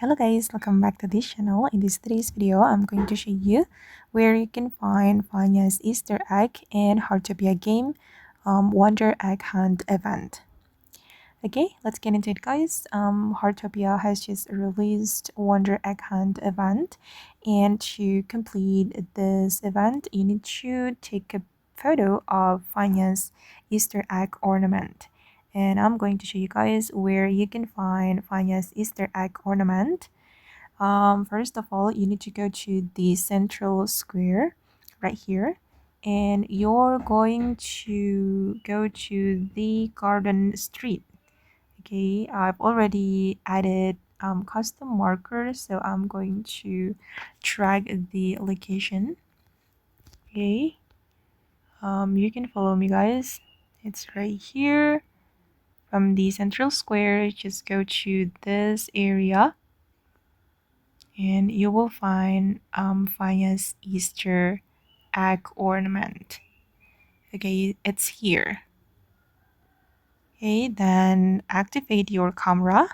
Hello guys, welcome back to this channel. In today's video, I'm going to show you where you can find Vanya's Easter egg and Heartopia game Wonder Egg Hunt event. Okay, let's get into it guys. Heartopia has just released Wonder Egg Hunt event, and to complete this event, you need to take a photo of Vanya's Easter egg ornament. And I'm going to show you guys where you can find Vanya's Easter egg ornament. First of all, you need to go to the central square right here, and you're going to go to the garden street. Okay, I've already added custom markers, so I'm going to drag the location. Okay, you can follow me guys. It's right here. From the central square, just go to this area and you will find Vanya's Easter egg ornament. Okay, it's here. Okay, then activate your camera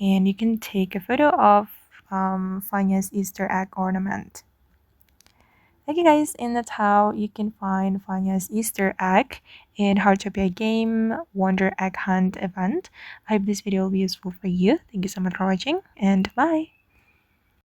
and you can take a photo of Vanya's Easter egg ornament. Okay guys, and that's how you can find Vanya's Easter egg in Heartopia game Wonder Egg Hunt event. I hope this video will be useful for you. Thank you so much for watching and bye!